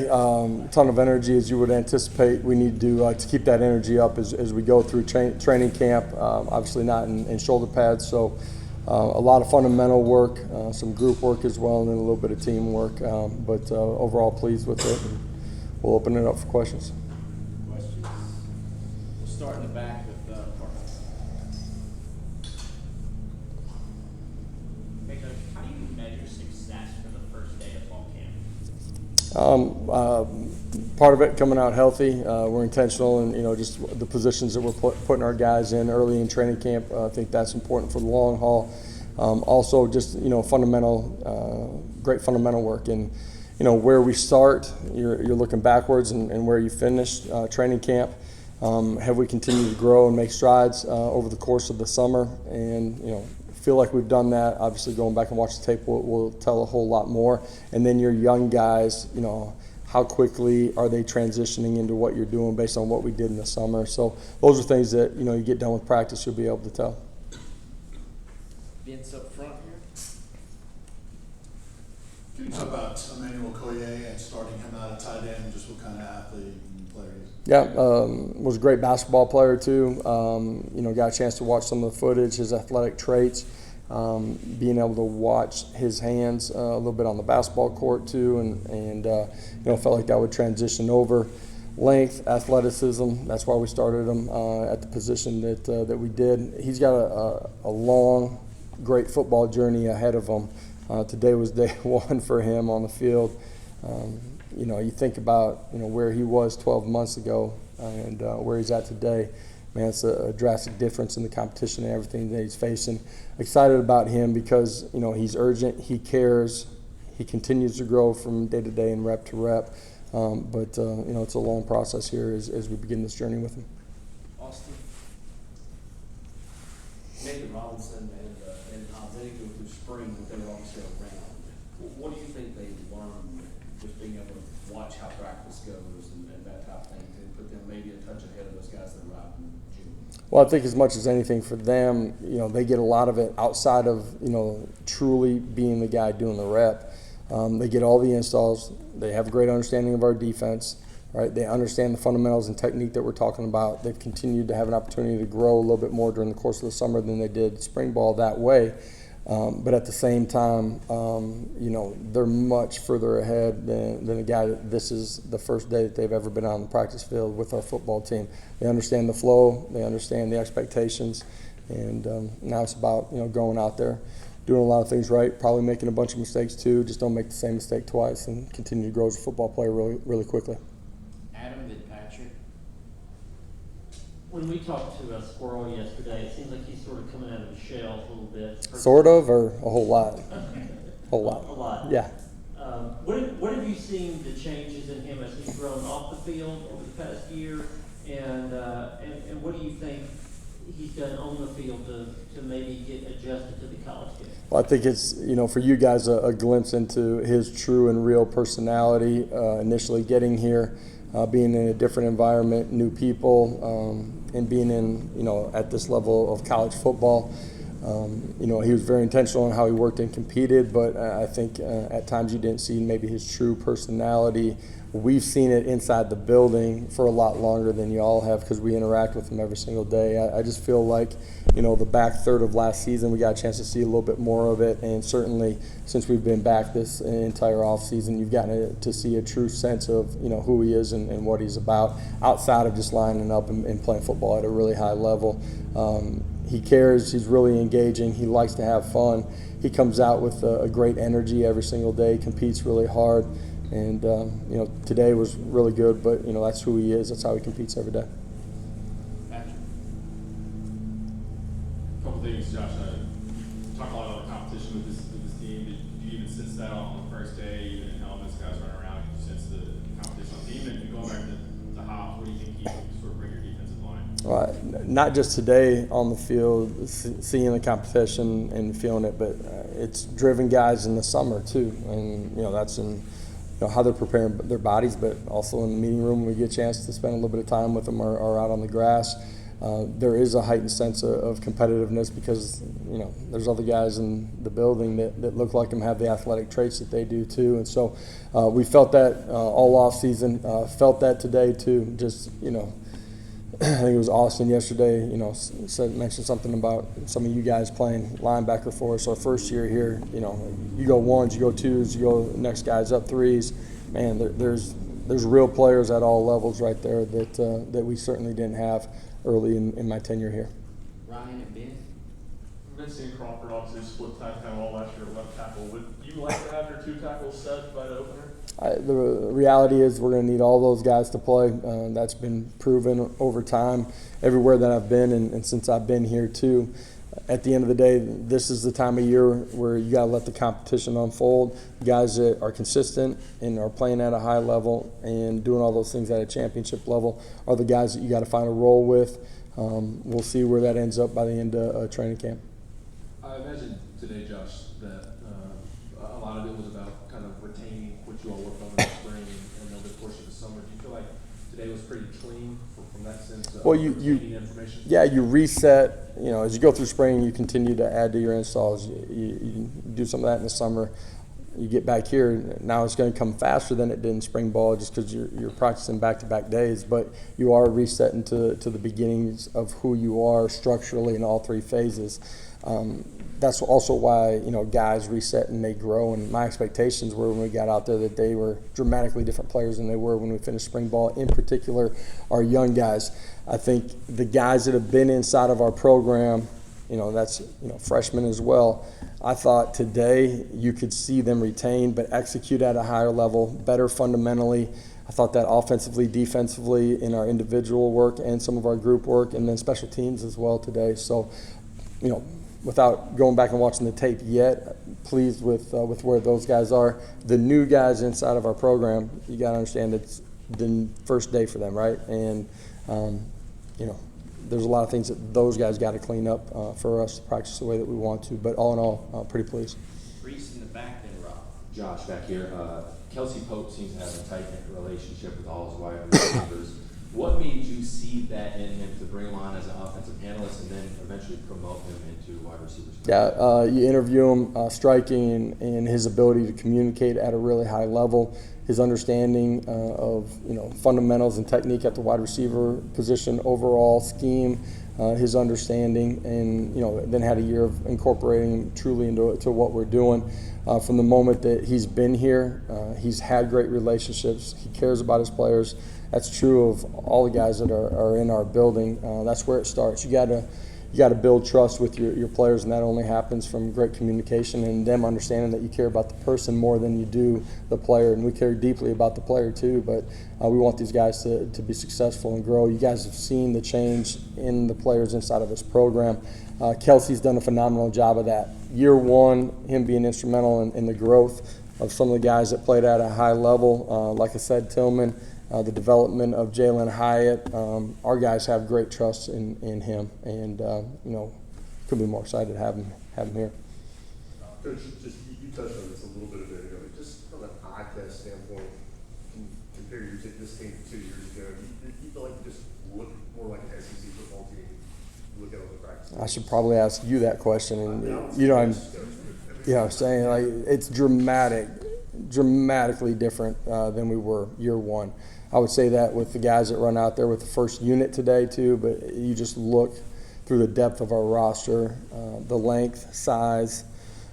Ton of energy, as you would anticipate. We need to keep that energy up as we go through training camp. Obviously not in shoulder pads, so a lot of fundamental work, some group work as well, and then a little bit of teamwork. But overall, pleased with it. And we'll open it up for questions. Questions? We'll start in the back with Parker. Hey, Coach, how do you measure success for the first day of fall camp? Part of it coming out healthy. We're intentional and just the positions that we're putting our guys in early in training camp. I think that's important for the long haul. Also just fundamental, great fundamental work, and where we start, you're looking backwards, and where you finish training camp. Have we continued to grow and make strides over the course of the summer? And feel like we've done that. Obviously, going back and watch the tape will tell a whole lot more. And then your young guys, how quickly are they transitioning into what you're doing based on what we did in the summer? So those are things that you get done with practice, you'll be able to tell. Vince up front here. Can you talk about Emmanuel Collier and starting him out at tight end, just what kind of athlete and player he is? Yeah, was a great basketball player too. Got a chance to watch some of the footage, his athletic traits, being able to watch his hands a little bit on the basketball court too, and felt like that would transition over. Length, athleticism, that's why we started him at the position that we did. He's got a long, great football journey ahead of him. Today was day one for him on the field. You think about where he was 12 months ago and where he's at today. Man, it's a drastic difference in the competition and everything that he's facing. Excited about him because he's urgent, he cares, he continues to grow from day to day and rep to rep. But it's a long process here as we begin this journey with him. Austin. Nathan Robinson and they go through spring, but they're obviously around. What do you think they learned just being able to watch how practice goes and that type of thing to put them maybe a touch ahead of those guys that arrive in June? Well, I think as much as anything for them, they get a lot of it outside of, truly being the guy doing the rep. They get all the installs. They have a great understanding of our defense, right? They understand the fundamentals and technique that we're talking about. They've continued to have an opportunity to grow a little bit more during the course of the summer than they did spring ball that way. But at the same time, they're much further ahead than a guy that this is the first day that they've ever been on the practice field with our football team. They understand the flow. They understand the expectations. And now it's about, going out there, doing a lot of things right, probably making a bunch of mistakes too. Just don't make the same mistake twice and continue to grow as a football player really, really quickly. Adam Fitzpatrick. When we talked to Squirrel yesterday, it seems like he's sort of coming out of his shell a little bit. Sort of, or a whole lot? Whole lot. A lot. Yeah. What have you seen the changes in him as he's grown off the field over the past year, and what do you think he's done on the field to maybe get adjusted to the college game? Well, I think it's, for you guys a glimpse into his true and real personality, initially getting here, being in a different environment, new people, and being in, at this level of college football. He was very intentional in how he worked and competed, but I think at times you didn't see maybe his true personality. We've seen it inside the building for a lot longer than you all have because we interact with him every single day. I just feel like, the back third of last season, we got a chance to see a little bit more of it, and certainly since we've been back this entire off season, you've gotten to see a true sense of, who he is and what he's about outside of just lining up and playing football at a really high level. He cares, he's really engaging, he likes to have fun. He comes out with a great energy every single day, competes really hard. And, today was really good, but, that's who he is. That's how he competes every day. Patrick. A couple things, Josh. Talk a lot about the competition with this team. Did you even sense that on the first day, even in helmets, guys running around? Did you sense the competition on the team? And going back to Hops, what do you think he can sort of bring your defensive line? Not just today on the field, seeing the competition and feeling it, but it's driven guys in the summer too. And, that's in how they're preparing their bodies, but also in the meeting room we get a chance to spend a little bit of time with them or out on the grass. there is a heightened sense of competitiveness because, there's other guys in the building that look like them, have the athletic traits that they do too. And so we felt that all off season, felt that today too. Just, I think it was Austin yesterday, mentioned something about some of you guys playing linebacker for us. Our first year here, you go ones, you go twos, you go next guy's up threes. Man, there's real players at all levels right there that we certainly didn't have early in my tenure here. Ryan and Ben? Vincent Crawford obviously split tackle all last year at left tackle. Would you like to have your two tackles set by the opener? The reality is we're going to need all those guys to play. That's been proven over time everywhere that I've been and since I've been here too. At the end of the day, this is the time of year where you got to let the competition unfold. Guys that are consistent and are playing at a high level and doing all those things at a championship level are the guys that you got to find a role with. We'll see where that ends up by the end of training camp. I imagine today, Josh, that a lot of it was about kind of retaining what you all worked on in the spring and over the course of the summer. Do you feel like today was pretty clean from that sense of retaining information? Yeah, you reset. As you go through spring, you continue to add to your installs. You do some of that in the summer. You get back here, now it's going to come faster than it did in spring ball just because you're practicing back-to-back days, but you are resetting to the beginnings of who you are structurally in all three phases. That's also why, guys reset and they grow, and my expectations were when we got out there that they were dramatically different players than they were when we finished spring ball, in particular our young guys. I think the guys that have been inside of our program, that's freshmen as well, I thought today you could see them retain but execute at a higher level, better fundamentally. I thought that offensively, defensively, in our individual work and some of our group work, and then special teams as well today. So, without going back and watching the tape yet, pleased with where those guys are. The new guys inside of our program, you got to understand it's the first day for them, right? And, there's a lot of things that those guys got to clean up for us to practice the way that we want to. But all in all, pretty pleased. Reese in the back, then Rob. Josh back here. Kelsey Pope seems to have a tight relationship with all his wide receivers. What made you see that in him to bring him on as an offensive analyst and then eventually promote him into wide receivers? Yeah, you interview him, striking and his ability to communicate at a really high level, his understanding of fundamentals and technique at the wide receiver position, overall scheme, his understanding, and then had a year of incorporating him truly into what we're doing. From the moment that he's been here, he's had great relationships. He cares about his players. That's true of all the guys that are in our building. That's where it starts. You got to build trust with your players, and that only happens from great communication and them understanding that you care about the person more than you do the player. And we care deeply about the player too, but we want these guys to be successful and grow. You guys have seen the change in the players inside of this program. Kelsey's done a phenomenal job of that. Year one, him being instrumental in the growth of some of the guys that played at a high level. Like I said, Tillman, the development of Jalen Hyatt. Our guys have great trust in him, and couldn't be more excited to have him here. Coach, you touched on this a little bit a minute ago, but just from an eye test standpoint, compare this team to 2 years ago, you feel like you just look more like an SEC football team. Look at all the practices. I should probably ask you that question, and I'm saying like it's dramatically different than we were year one. I would say that with the guys that run out there with the first unit today too, but you just look through the depth of our roster, the length, size,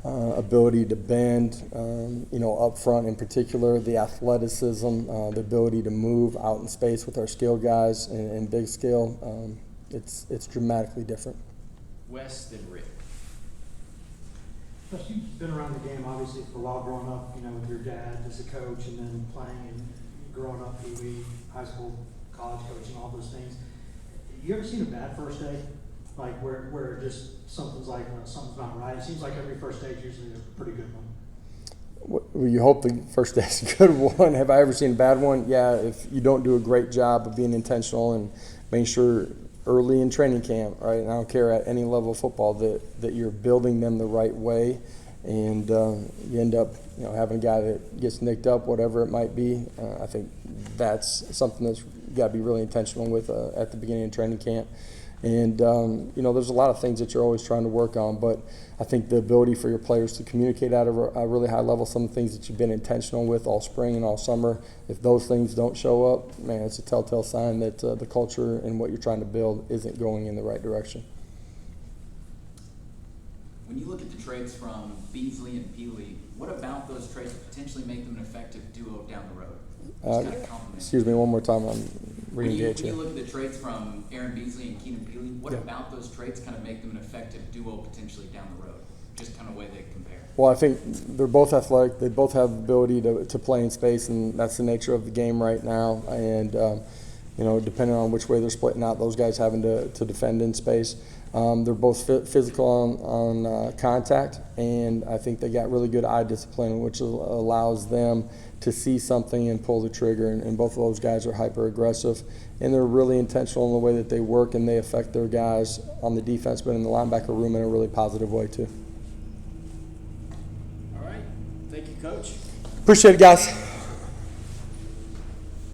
ability to bend, up front in particular, the athleticism, the ability to move out in space with our skill guys and big skill. It's dramatically different. West and Rick. Plus, you've been around the game obviously for a while, growing up, with your dad as a coach, and then playing and growing up, Pee Wee, high school, college coaching, all those things. You ever seen a bad first day, like where just something's not right? It seems like every first day is usually a pretty good one. Well, you hope the first day is a good one. Have I ever seen a bad one? Yeah, if you don't do a great job of being intentional and making sure early in training camp, right? And I don't care at any level of football that you're building them the right way, and you end up having a guy that gets nicked up, whatever it might be. I think that's something that's got to be really intentional with at the beginning of training camp. And, there's a lot of things that you're always trying to work on, but I think the ability for your players to communicate at a really high level, some of the things that you've been intentional with all spring and all summer, if those things don't show up, man, it's a telltale sign that the culture and what you're trying to build isn't going in the right direction. When you look at the trades from Beasley and Peely, what about those trades potentially make them an effective duo down the road? Just kind of compliment. Excuse me one more time, I'm When you re-engaged here. look at the trades from Aaron Beasley and Keenan Peely, what Yeah. about those trades kind of make them an effective duo potentially down the road? Just kind of way they compare. Well, I think they're both athletic. They both have the ability to play in space, and that's the nature of the game right now. And, depending on which way they're splitting out, those guys having to defend in space. They're both physical on contact, and I think they got really good eye discipline, which allows them to see something and pull the trigger. And both of those guys are hyper aggressive, and they're really intentional in the way that they work, and they affect their guys on the defense, but in the linebacker room in a really positive way too. All right, thank you, Coach. Appreciate it, guys.